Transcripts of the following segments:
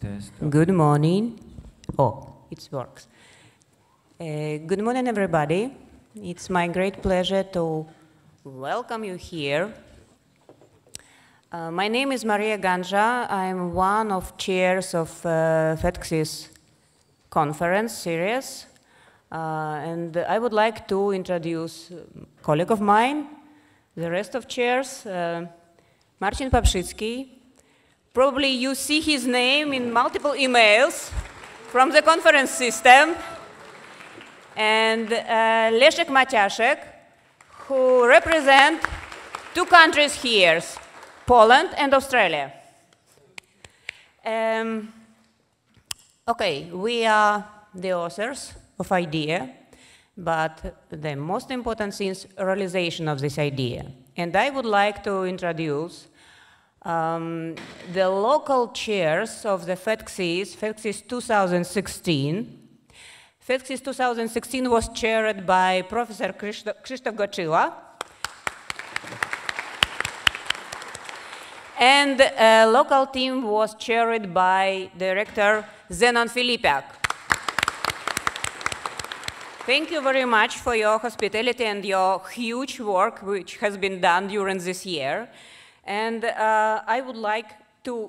test. Good morning. Oh, it works. Good morning, everybody. It's my great pleasure to welcome you here. My name is Maria Ganja. I'm one of chairs of FedCSIS conference series. And I would like to introduce a colleague of mine, the rest of chairs, Marcin Paprzycki. Probably you see his name in multiple emails from the conference system. And Leszek Maciaszek, who represent two countries here, Poland and Australia. Okay, we are the authors of idea, but the most important thing is realization of this idea. And I would like to introduce the local chairs of the FedCSIS, FedCSIS 2016. FedCSIS 2016 was chaired by Professor Krzysztof Goczyła. And a local team was chaired by Director Zenon Filipiak. Thank you very much for your hospitality and your huge work which has been done during this year. And I would like to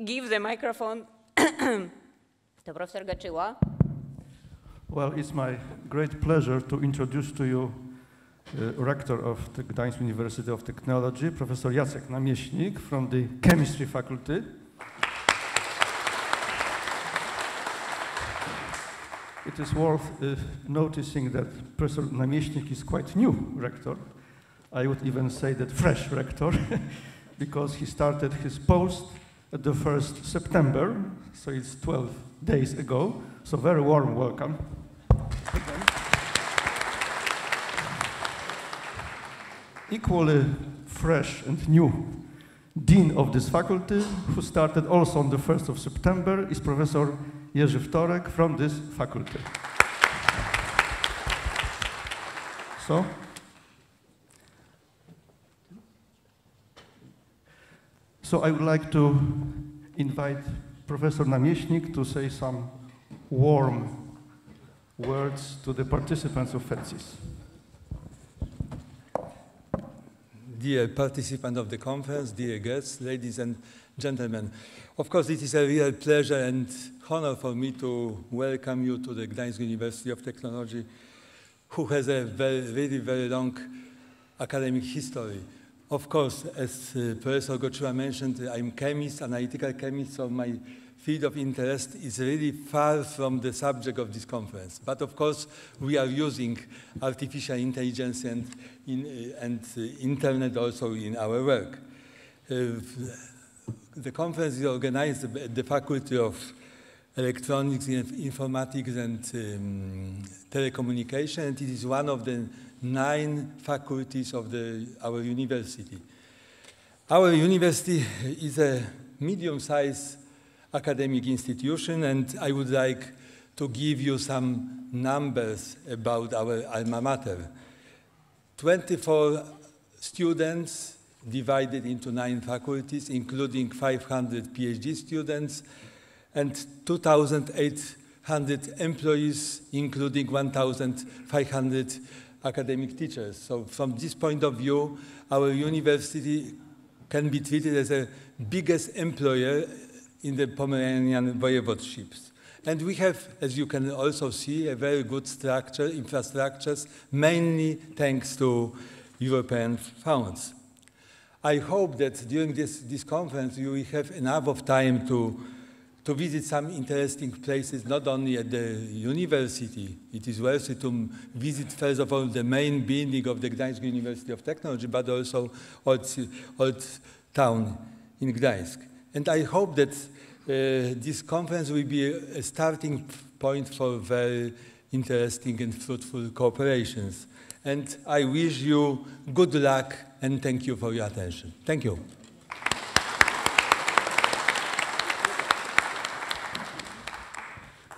give the microphone to Professor Goczyła. Well, it's my great pleasure to introduce to you rector of the Gdansk University of Technology, Professor Jacek Namieśnik from the chemistry faculty. It is worth noticing that Professor Namieśnik is quite new rector. I would even say that fresh rector, because he started his post at the 1st September, so it's 12 days ago. So very warm welcome. Equally fresh and new dean of this faculty, who started also on the 1st of September, is Professor Jerzy Wtorek from this faculty. So I would like to invite Professor Namieśnik to say some warm words to the participants of FedCSIS. Dear participants of the conference, dear guests, ladies and gentlemen, of course it is a real pleasure and honor for me to welcome you to the Gdansk University of Technology, who has a very long academic history. Of course, as Professor Goczyła mentioned, I'm chemist, analytical chemist, so my field of interest is really far from the subject of this conference. But of course, we are using artificial intelligence and internet also in our work. The conference is organized at the Faculty of Electronics, Informatics and Telecommunication, and it is one of the 9 faculties of our university. Our university is a medium-sized academic institution, and I would like to give you some numbers about our alma mater. 24 students divided into 9 faculties, including 500 PhD students, and 2,800 employees, including 1,500 academic teachers. So from this point of view, our university can be treated as the biggest employer in the Pomeranian voivodeships. And we have, as you can also see, a very good structure, infrastructures, mainly thanks to European funds. I hope that during this conference you will have enough of time to visit some interesting places, not only at the university. It is worthy to visit, first of all, the main building of the Gdansk University of Technology, but also old town in Gdańsk. And I hope that this conference will be a starting point for very interesting and fruitful cooperations. And I wish you good luck and thank you for your attention. Thank you.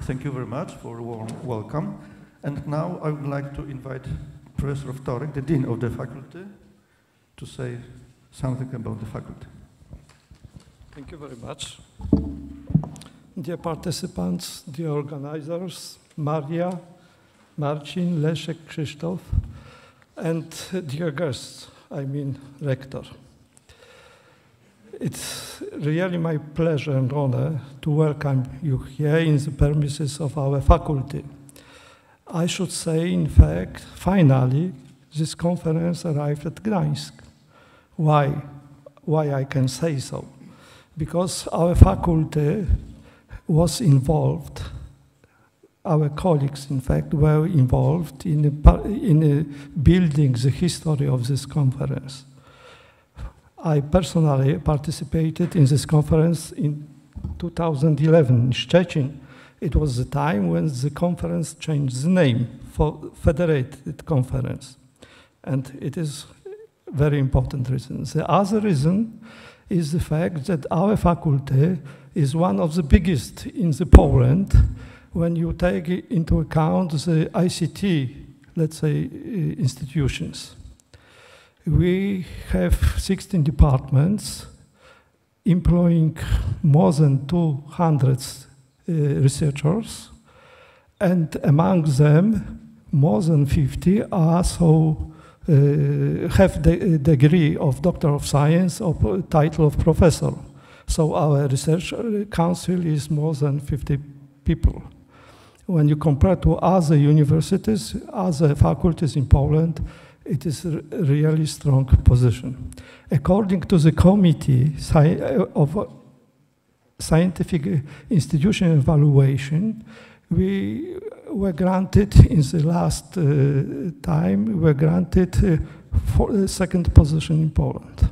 Thank you very much for a warm welcome. And now I would like to invite Professor Wtorek, the Dean of the faculty, to say something about the faculty. Thank you very much. dear participants, dear organizers, Maria, Marcin, Leszek, Krzysztof, and dear guests, I mean Rector. It's really my pleasure and honor to welcome you here in the premises of our faculty. I should say, in fact, finally, this conference arrived at Gdansk. Why? Why I can say so? Because our faculty was involved, our colleagues, in fact, were involved in building the history of this conference. I personally participated in this conference in 2011 in Szczecin. It was the time when the conference changed the name for Federated Conference. And it is a very important reason. The other reason is the fact that our faculty is one of the biggest in the Poland when you take into account the ICT, let's say, institutions. We have 16 departments employing more than 200 researchers, and among them, more than 50 are have the degree of Doctor of Science or title of Professor. So our research council is more than 50 people. When you compare to other universities, other faculties in Poland, it is a really strong position. According to the Committee of Scientific Institution Evaluation, we were granted, in the last time, we were granted second position in Poland.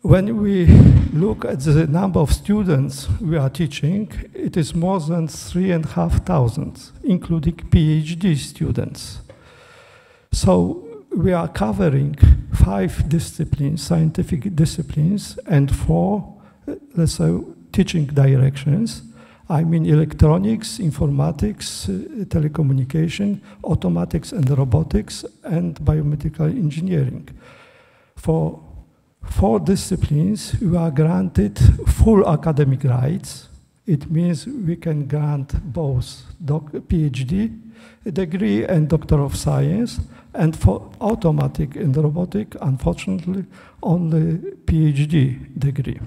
When we look at the number of students we are teaching, it is more than 3,500, including PhD students. So we are covering 5 disciplines, scientific disciplines, and 4, let's say, teaching directions. I mean electronics, informatics, telecommunication, automatics and robotics, and biomedical engineering. For 4 disciplines, we are granted full academic rights. It means we can grant both PhD degree and Doctor of Science, and for automatic and robotic, unfortunately, only PhD degree.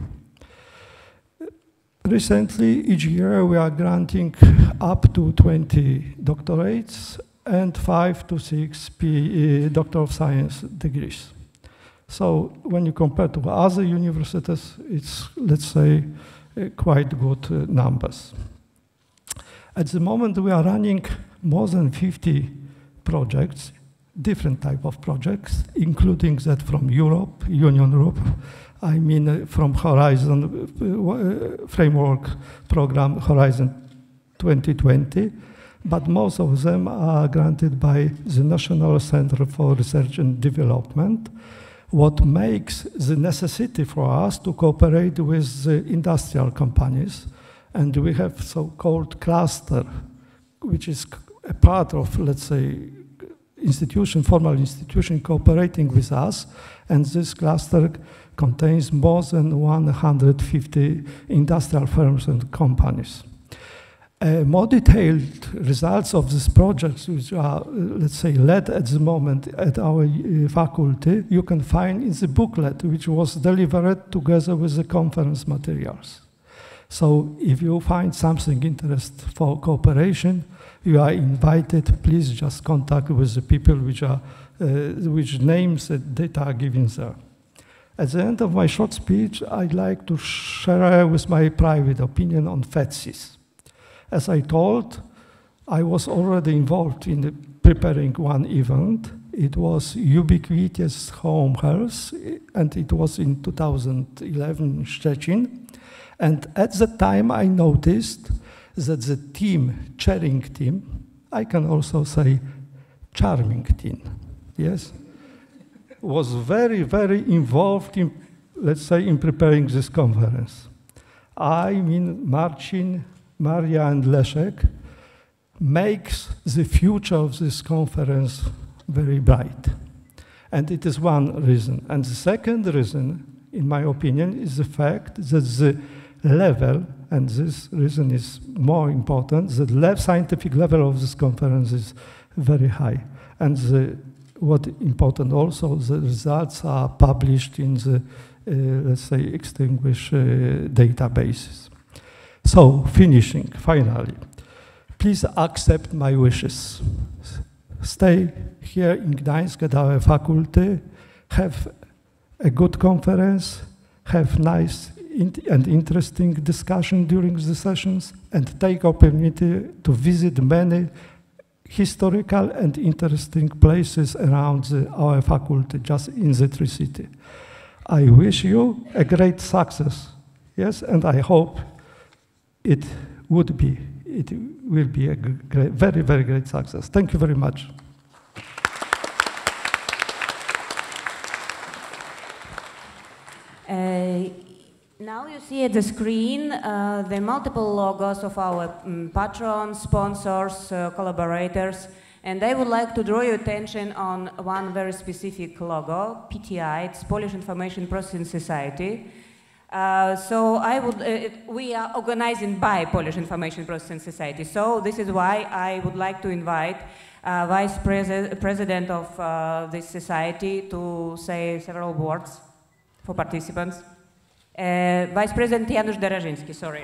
Recently, each year we are granting up to 20 doctorates and 5 to 6 Doctor of Science degrees. So when you compare to other universities, it's, let's say, quite good numbers. At the moment, we are running more than 50 projects, different type of projects, including that from Europe, Union Europe, I mean from Horizon framework program Horizon 2020, but most of them are granted by the National Center for Research and Development, what makes the necessity for us to cooperate with the industrial companies. And we have so-called cluster, which is a part of, let's say, institution, formal institution cooperating with us, and this cluster contains more than 150 industrial firms and companies. More detailed results of these projects, which are, let's say, led at the moment at our faculty, you can find in the booklet, which was delivered together with the conference materials. So if you find something interesting for cooperation, you are invited. Please just contact with the people which names and data are given there. At the end of my short speech, I'd like to share with my private opinion on FedCSIS. As I told, I was already involved in preparing one event. It was Ubiquitous Home Health, and it was in 2011 in Szczecin. And at that time, I noticed that the team, chairing team, I can also say charming team, yes, was very, very involved in, let's say, in preparing this conference. I mean Marcin, Maria, and Leszek makes the future of this conference very bright. And it is one reason. And the second reason, in my opinion, is the fact that the level and this reason is more important, the scientific level of this conference is very high. And what important also, the results are published in the, let's say, extinguished databases. So, finishing, finally, please accept my wishes. Stay here in Gdańsk at our faculty, have a good conference, have nice and interesting discussion during the sessions, and take opportunity to visit many historical and interesting places around our faculty, just in the three cities. I wish you a great success, yes, and I hope it will be a great, very, very great success. Thank you very much. Now you see at the screen the multiple logos of our patrons, sponsors, collaborators, and I would like to draw your attention on one very specific logo, PTI, it's Polish Information Processing Society. We are organizing by Polish Information Processing Society, so this is why I would like to invite Vice President of this society to say several words for participants. Vice President Janusz Derażyński, sorry.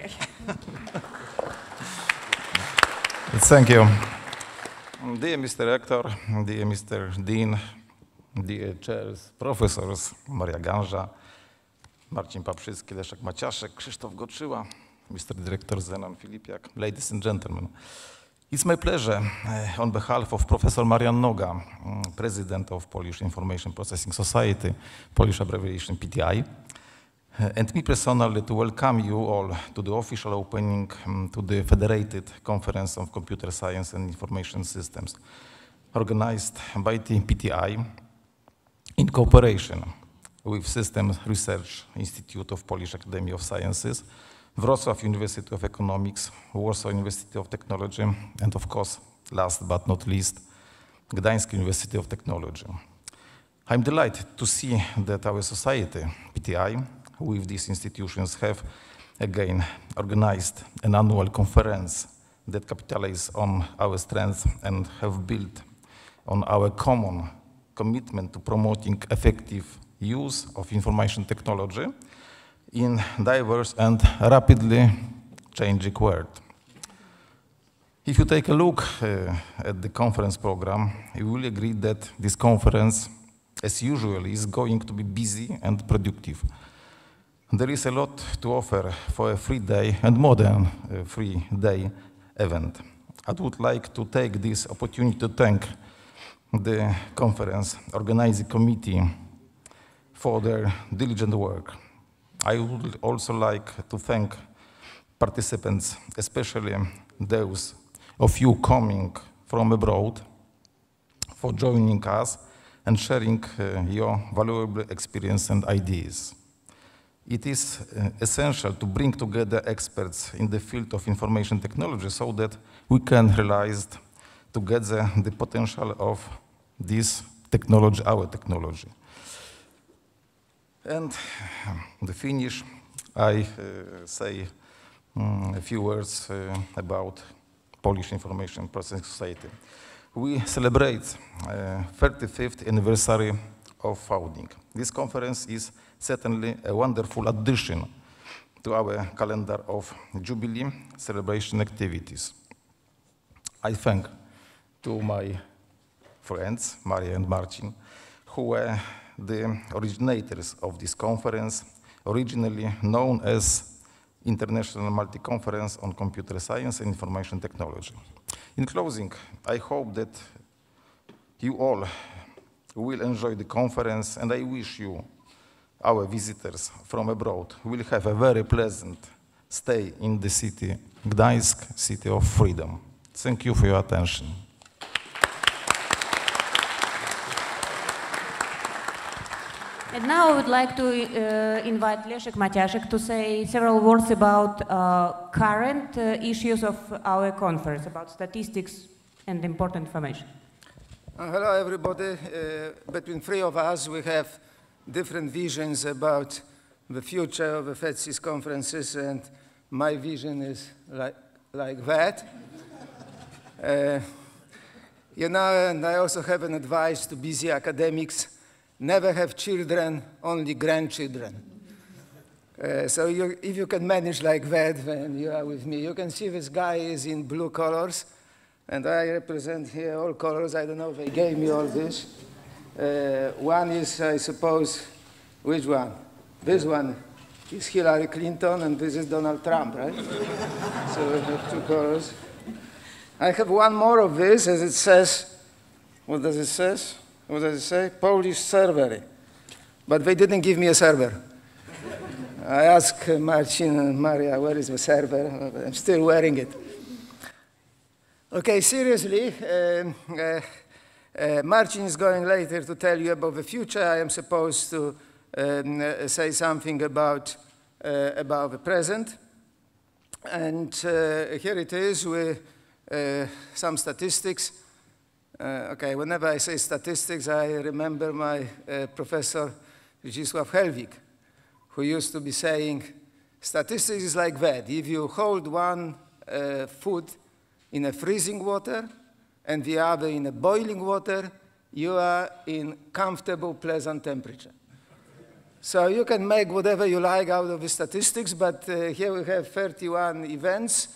Thank you. Dear Mr. Rector, dear Mr. Dean, dear chairs, professors, Maria Ganża, Marcin Paprzycki, Leszek Maciaszek, Krzysztof Goczyła, Mr. Director Zenon Filipiak, ladies and gentlemen. It's my pleasure, on behalf of Professor Marian Noga, President of Polish Information Processing Society, Polish abbreviation PTI, and me personally to welcome you all to the official opening to the Federated Conference of Computer Science and Information Systems, organized by the PTI in cooperation with Systems Research Institute of Polish Academy of Sciences, Wrocław University of Economics, Warsaw University of Technology, and of course, last but not least, Gdansk University of Technology. I'm delighted to see that our society, PTI, with these institutions have again organized an annual conference that capitalizes on our strengths and have built on our common commitment to promoting effective use of information technology in diverse and rapidly changing world. If you take a look at the conference program, you will agree that this conference, as usual, is going to be busy and productive. There is a lot to offer for a 3-day and modern 3-day event. I would like to take this opportunity to thank the conference organizing committee for their diligent work. I would also like to thank participants, especially those of you coming from abroad, for joining us and sharing your valuable experience and ideas. It is essential to bring together experts in the field of information technology so that we can realize together the potential of this technology, our technology. And to finish, I say a few words about Polish Information Processing Society. We celebrate 35th anniversary of founding. This conference is certainly a wonderful addition to our calendar of Jubilee celebration activities. I thank to my friends, Maria and Marcin, who were the originators of this conference, originally known as International Multi-Conference on Computer Science and Information Technology. In closing, I hope that you all will enjoy the conference, and I wish you, our visitors from abroad, will have a very pleasant stay in the city, Gdansk, city of freedom. Thank you for your attention. And now I would like to invite Leszek Maciaszek to say several words about current issues of our conference, about statistics and important information. Hello, everybody. Between three of us, we have different visions about the future of the FedCSIS conferences, and my vision is like that. You know, and I also have an advice to busy academics: never have children, only grandchildren. So if you can manage like that, then you are with me. You can see this guy is in blue colors, and I represent here all colors. I don't know if they gave me all this. One is, I suppose, which one? This one is Hillary Clinton, and this is Donald Trump, right? So we have two colors. I have one more of this, as it says, what does it say? What does it say? Polish server. But they didn't give me a server. I asked Marcin and Maria, where is the server? I'm still wearing it. Okay, seriously, Marcin is going later to tell you about the future. I am supposed to say something about the present. And here it is with some statistics. Okay, whenever I say statistics, I remember my professor, Zdzisław Helwig, who used to be saying, statistics is like that. If you hold one foot in a freezing water and the other in a boiling water, you are in comfortable, pleasant temperature. So you can make whatever you like out of the statistics, but here we have 31 events,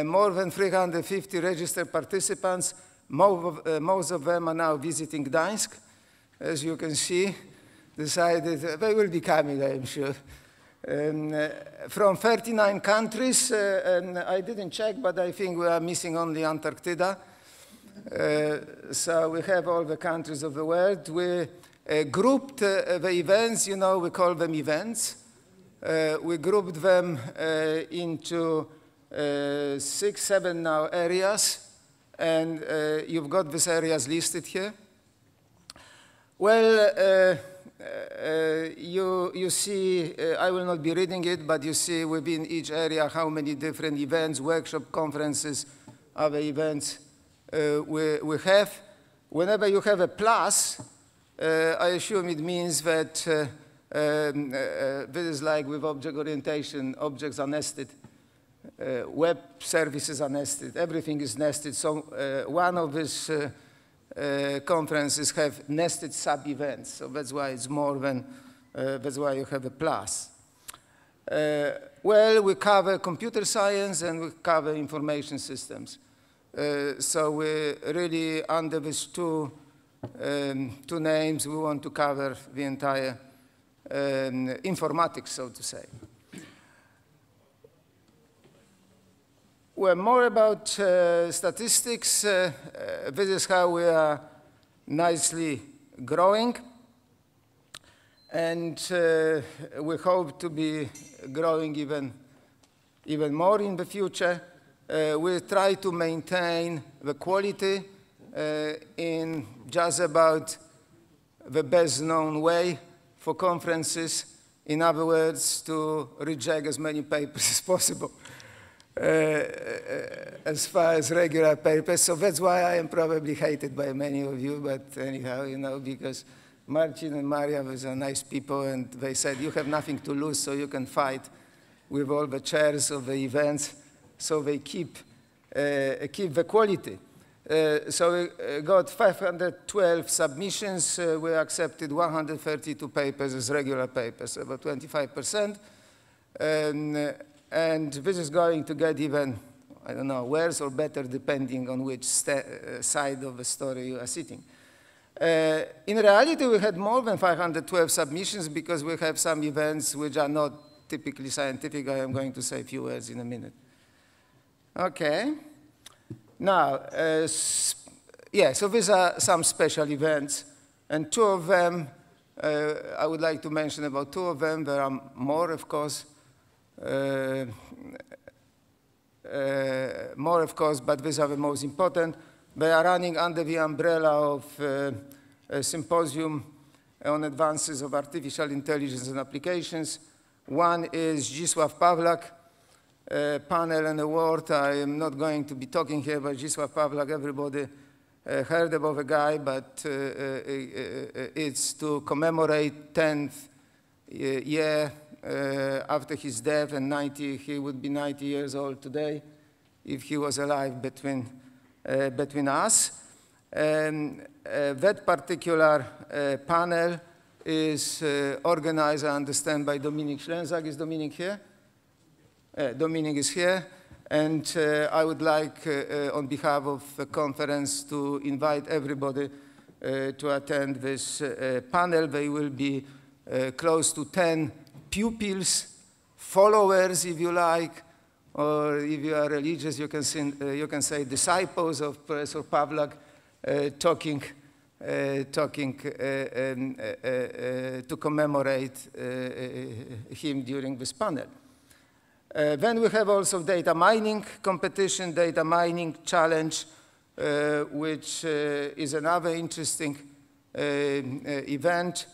more than 350 registered participants. Most of them are now visiting Gdansk. As you can see, decided they will be coming, I'm sure. From 39 countries, and I didn't check, but I think we are missing only Antarctica. So we have all the countries of the world. We grouped the events, you know, we call them events. We grouped them into 6, 7 now areas, and you've got these areas listed here. Well, you see, I will not be reading it, but you see within each area how many different events, workshop, conferences, other events we have. Whenever you have a plus, I assume it means that this is like with object orientation, objects are nested, web services are nested, everything is nested. So one of these conferences have nested sub-events, so that's why it's more than, that's why you have a plus. Well, we cover computer science and we cover information systems. So we really, under these two names, we want to cover the entire informatics, so to say. Well, more about statistics. This is how we are nicely growing. And we hope to be growing even more in the future. We try to maintain the quality in just about the best known way for conferences. In other words, to reject as many papers as possible. As far as regular papers. So that's why I am probably hated by many of you, but anyhow, you know, because Marcin and Maria were nice people, and they said, you have nothing to lose, so you can fight with all the chairs of the events, so they keep the quality. So we got 512 submissions. We accepted 132 papers as regular papers, about 25%. And this is going to get even, I don't know, worse or better depending on which side of the story you are sitting. In reality, we had more than 512 submissions because we have some events which are not typically scientific. I am going to say a few words in a minute. Okay. Now, yeah, so these are some special events. And two of them, I would like to mention about two of them. There are more, of course. More, of course, but these are the most important. They are running under the umbrella of a symposium on advances of artificial intelligence and applications. One is Zdzisław Pawlak panel and award. I am not going to be talking here about Zdzisław Pawlak. Everybody heard about the guy, but it's to commemorate 10th year after his death, and he would be 90 years old today if he was alive between us. That particular panel is organized, I understand, by Dominik Schlenzak. Is Dominik here? Dominik is here. And I would like, on behalf of the conference, to invite everybody to attend this panel. There will be close to 10 pupils, followers, if you like, or if you are religious, you can say disciples of Professor Pawlak, talking to commemorate him during this panel. Then we have also data mining competition, data mining challenge, which is another interesting event,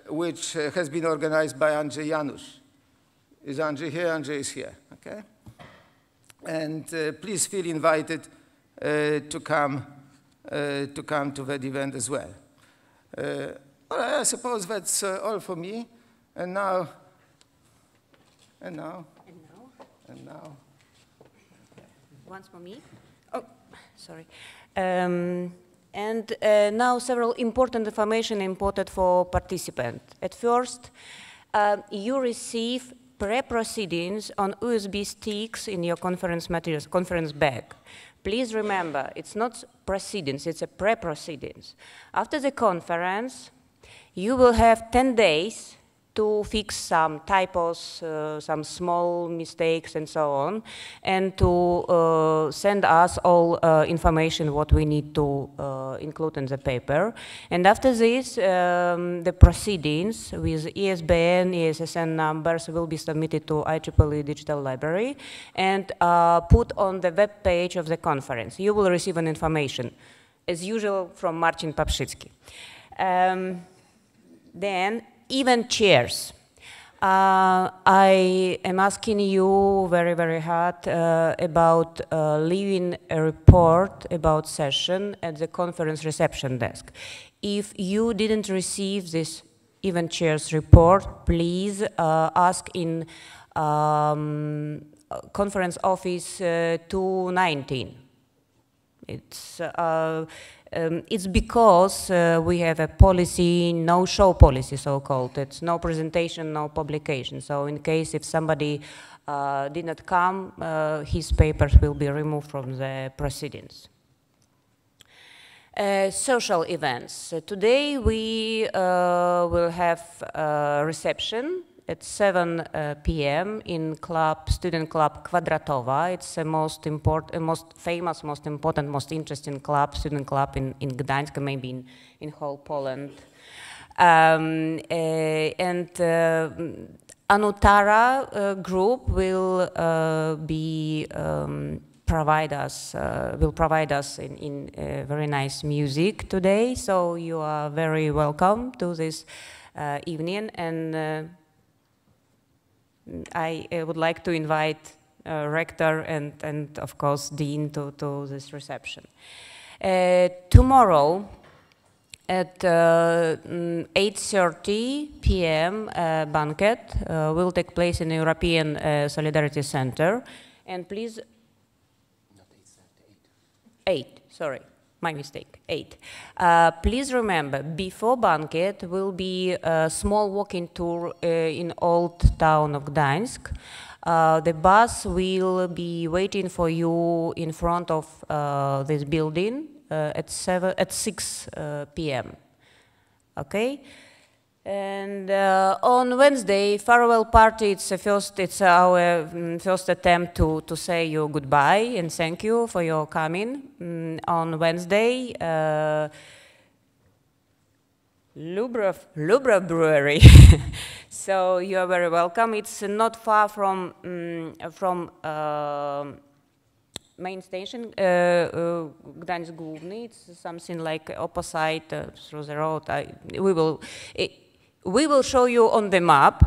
which has been organized by Andrzej Janusz. Is Andrzej here? Andrzej is here, okay? And please feel invited to come to that event as well. All right, I suppose that's all for me. And now. Once for me. Oh, sorry. Now several important information imported for participants. At first, you receive pre-proceedings on USB sticks in your conference materials, conference bag. Please remember, it's not proceedings, it's a pre-proceedings. After the conference, you will have 10 days to fix some typos, some small mistakes and so on, and to send us all information what we need to include in the paper. And after this, the proceedings with ESBN, ESSN numbers will be submitted to IEEE Digital Library and put on the web page of the conference. You will receive an information, as usual, from Marcin Paprzycki. Then, event chairs. I am asking you very, very hard about leaving a report about session at the conference reception desk. If you didn't receive this event chairs report, please ask in conference office 219. It's because we have a policy, no-show policy, so-called. It's no presentation, no publication. So in case if somebody did not come, his papers will be removed from the proceedings. Social events. Today we will have a reception at 7 p.m. in student club Kwadratowa. It's the most famous, most important, most interesting club, student club in Gdansk, maybe in whole Poland. Anutara group will provide us in very nice music today. So you are very welcome to this evening, and I would like to invite rector and of course dean to this reception. Tomorrow at 8:30 p.m. Banquet will take place in the European Solidarity Center. And please, not 8, sorry. My mistake, 8. Please remember, before banquet will be a small walking tour in old town of Gdansk. The bus will be waiting for you in front of this building at 6 p.m. Okay? And on Wednesday, farewell party. It's our first attempt to say you goodbye and thank you for your coming. On Wednesday, Lubra Brewery. So you are very welcome. It's not far from main station, Gdańsk Główny. It's something like opposite through the road. We will show you on the map,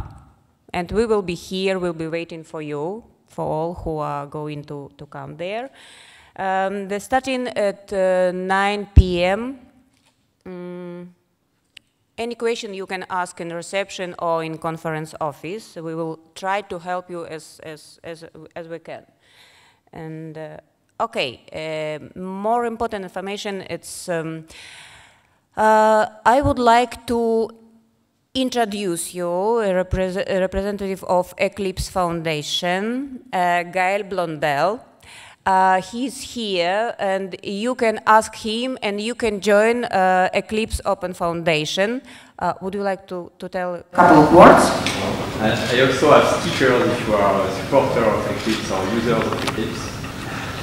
and we will be here, we'll be waiting for you, for all who are going to come there. They're starting at 9 p.m. any question you can ask in reception or in conference office. We will try to help you as we can. And okay, more important information, it's, I would like to introduce you a representative of Eclipse Foundation, Gael Blondel. He's here, and you can ask him, and you can join Eclipse Open Foundation. Would you like to tell a couple of words? I also have stickers if you are a supporter of Eclipse or user of Eclipse.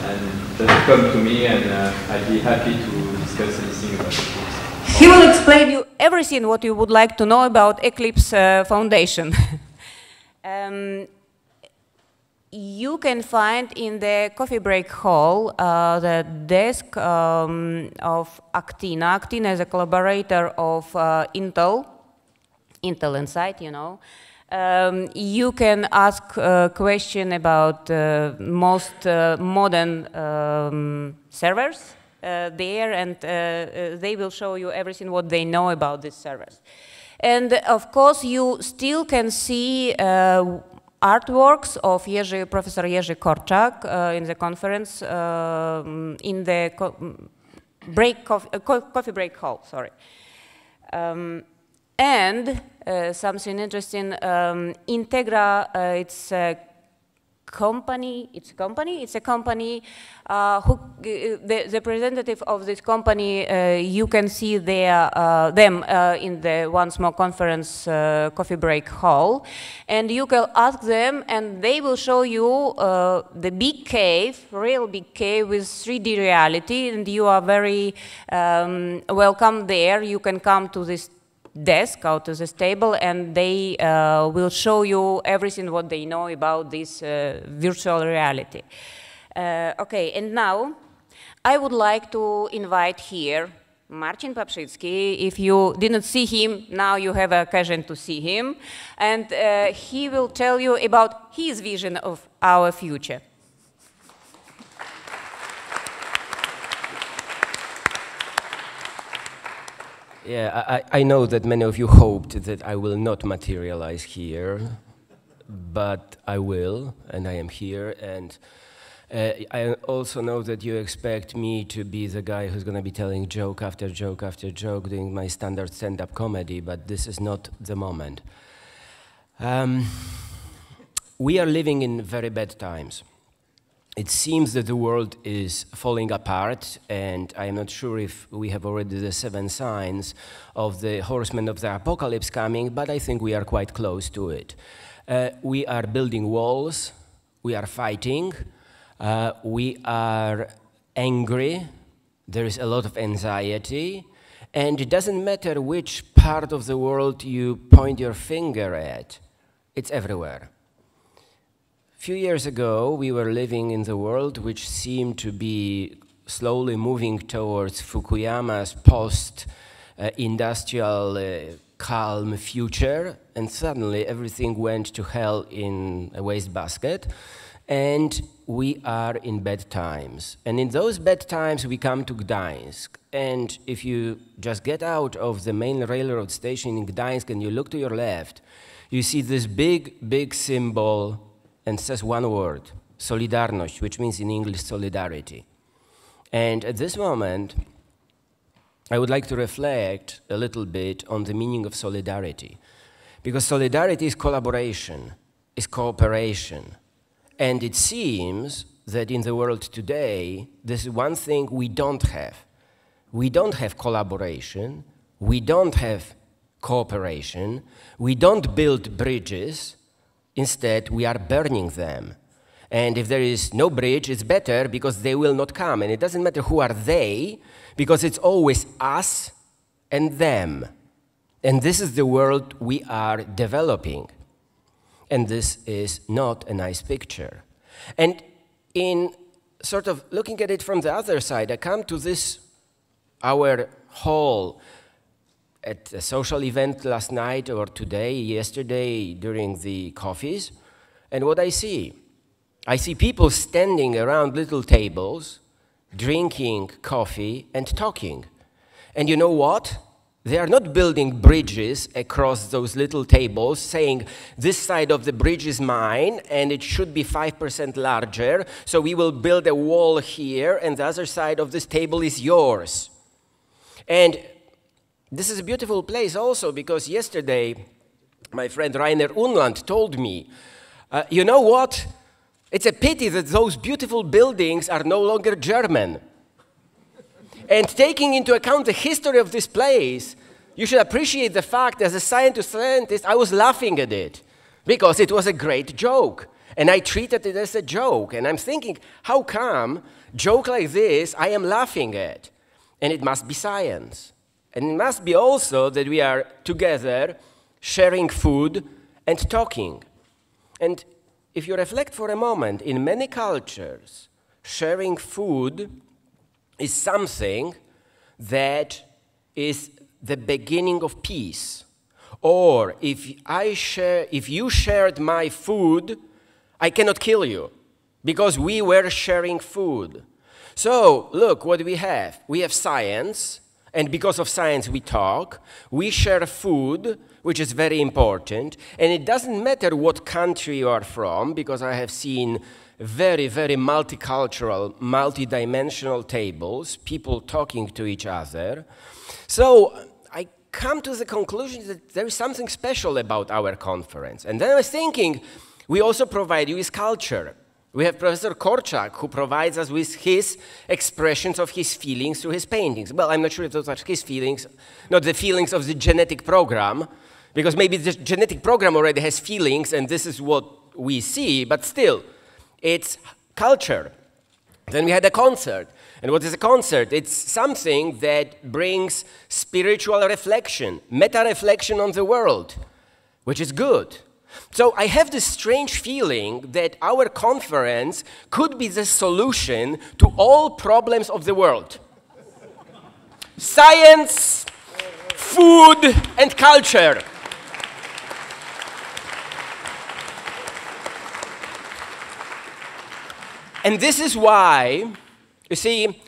And just come to me, and I'd be happy to discuss anything about Eclipse. He will explain you everything what you would like to know about Eclipse Foundation. You can find in the coffee break hall the desk of Actina. Actina is a collaborator of Intel Insight, you know. You can ask a question about most modern servers there, and they will show you everything what they know about these servers. And of course, you still can see artworks of Professor Jerzy Korczak in the conference, in the coffee break hall, sorry. And something interesting, Integra, it's a company who, the representative of this company, you can see them in the Once More conference coffee break hall, and you can ask them, and they will show you the big cave, real big cave with 3D reality, and you are very welcome there. You can come to this desk, out of this table, and they will show you everything what they know about this virtual reality. Okay, and now I would like to invite here Marcin Paprzycki. If you didn't see him, now you have a occasion to see him, and he will tell you about his vision of our future. Yeah, I know that many of you hoped that I will not materialize here, but I will, and I am here, and I also know that you expect me to be the guy who's going to be telling joke after joke after joke, doing my standard stand-up comedy, but this is not the moment. We are living in very bad times. It seems that the world is falling apart, and I am not sure if we have already the 7 signs of the horsemen of the apocalypse coming, but I think we are quite close to it. We are building walls, we are fighting, we are angry, there is a lot of anxiety, and it doesn't matter which part of the world you point your finger at, it's everywhere. A few years ago, we were living in the world which seemed to be slowly moving towards Fukuyama's post-industrial calm future, and suddenly everything went to hell in a wastebasket, and we are in bad times. And in those bad times, we come to Gdansk, and if you just get out of the main railroad station in Gdansk and you look to your left, you see this big, big symbol, and says one word, Solidarność, which means in English solidarity. And at this moment, I would like to reflect a little bit on the meaning of solidarity. Because solidarity is collaboration, is cooperation. And it seems that in the world today, this is one thing we don't have. We don't have collaboration, we don't have cooperation, we don't build bridges. Instead, we are burning them. And if there is no bridge, it's better because they will not come. And it doesn't matter who are they, because it's always us and them. And this is the world we are developing. And this is not a nice picture. And in sort of looking at it from the other side, I come to this, our hall, at a social event last night or today, yesterday, during the coffees, and what I see people standing around little tables, drinking coffee and talking. And you know what? They are not building bridges across those little tables saying, this side of the bridge is mine and it should be 5% larger, so we will build a wall here and the other side of this table is yours. And this is a beautiful place also because yesterday my friend Rainer Unland told me, you know what? It's a pity that those beautiful buildings are no longer German. And taking into account the history of this place, you should appreciate the fact as a scientist, I was laughing at it because it was a great joke. And I treated it as a joke. And I'm thinking, how come joke like this I am laughing at? And it must be science. And it must be also that we are together sharing food and talking. And if you reflect for a moment, in many cultures, sharing food is something that is the beginning of peace. Or if you shared my food, I cannot kill you because we were sharing food. So look what we have. We have science, and because of science we talk. We share food, which is very important, and it doesn't matter what country you are from, because I have seen very, very multicultural, multidimensional tables, people talking to each other. So I come to the conclusion that there is something special about our conference. And then I was thinking, we also provide you with culture. We have Professor Korczak, who provides us with his expressions of his feelings through his paintings. Well, I'm not sure if those are his feelings, not the feelings of the genetic program, because maybe the genetic program already has feelings, and this is what we see, but still, it's culture. Then we had a concert. And what is a concert? It's something that brings spiritual reflection, meta-reflection on the world, which is good. So I have this strange feeling that our conference could be the solution to all problems of the world. Science, food, and culture. And this is why, you see,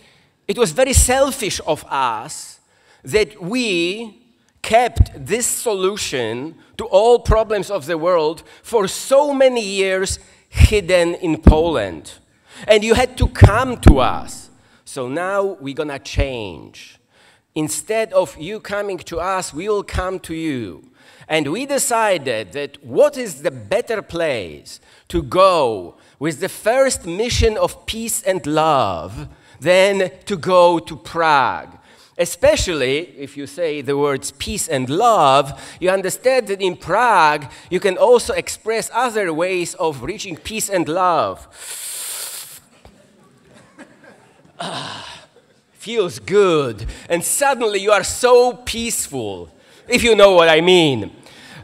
it was very selfish of us that we kept this solution to all problems of the world for so many years hidden in Poland. And you had to come to us. So now we're gonna change. Instead of you coming to us, we will come to you. And we decided that what is the better place to go with the first mission of peace and love than to go to Prague. Especially if you say the words peace and love, you understand that in Prague you can also express other ways of reaching peace and love. Feels good, and suddenly you are so peaceful, if you know what I mean.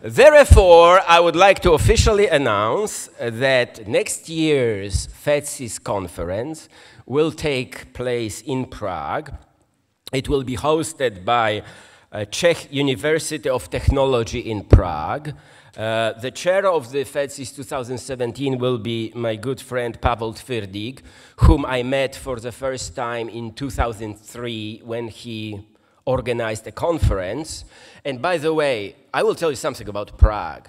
Therefore, I would like to officially announce that next year's FedCSIS conference will take place in Prague. It will be hosted by Czech University of Technology in Prague. The chair of the FedCSIS 2017 will be my good friend Pavel Tvrdik, whom I met for the first time in 2003 when he organized a conference. And by the way, I will tell you something about Prague.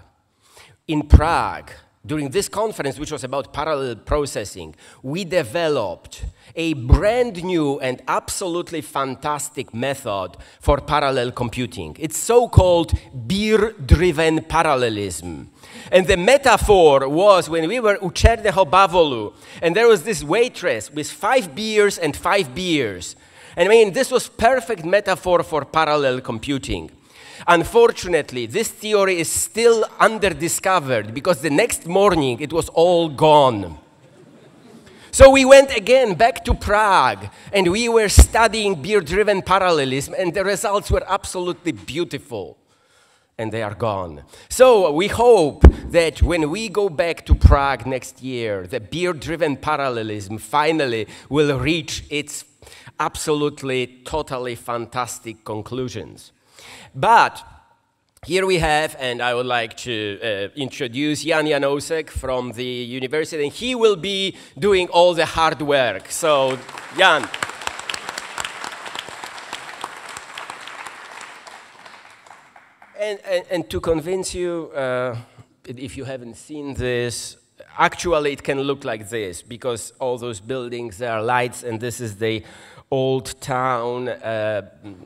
In Prague, during this conference, which was about parallel processing, we developed a brand new and absolutely fantastic method for parallel computing. It's so-called beer-driven parallelism. And the metaphor was when we were u Černého bavolu, and there was this waitress with 5 beers and 5 beers. And I mean, this was perfect metaphor for parallel computing. Unfortunately, this theory is still under-discovered because the next morning it was all gone. So we went again back to Prague and we were studying beer-driven parallelism, and the results were absolutely beautiful. And they are gone. So we hope that when we go back to Prague next year, the beer-driven parallelism finally will reach its absolutely, totally fantastic conclusions. But here we have, and I would like to introduce Jan Janosek from the university, and he will be doing all the hard work. So, Jan. And to convince you, if you haven't seen this, actually it can look like this, because all those buildings, there are lights, and this is the old town.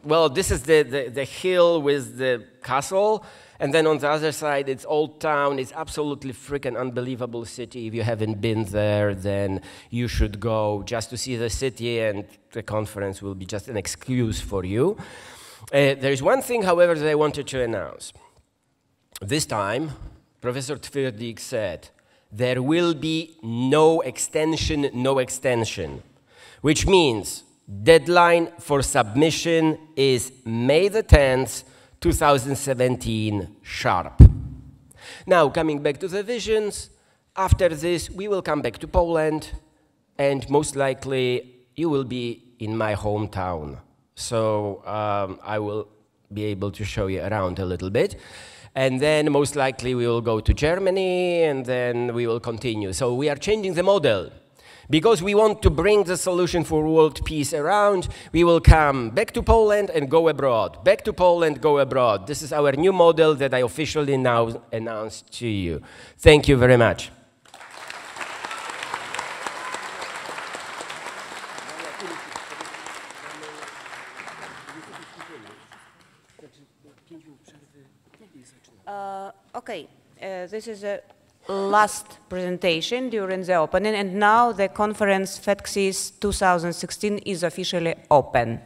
Well, this is the hill with the castle, and then on the other side it's old town. It's absolutely freaking unbelievable city. If you haven't been there, then you should go just to see the city, and the conference will be just an excuse for you. There is one thing, however, that I wanted to announce. This time, Professor Twierdik said, there will be no extension, which means deadline for submission is May the 10th, 2017, sharp. Now, coming back to the visions, after this, we will come back to Poland, and most likely, you will be in my hometown. So I will be able to show you around a little bit. And then most likely we will go to Germany, and then we will continue. So we are changing the model. Because we want to bring the solution for world peace around, we will come back to Poland and go abroad. Back to Poland, go abroad. This is our new model that I officially now announce to you. Thank you very much. Okay, this is a last presentation during the opening, and now the conference FedCSIS 2016 is officially open.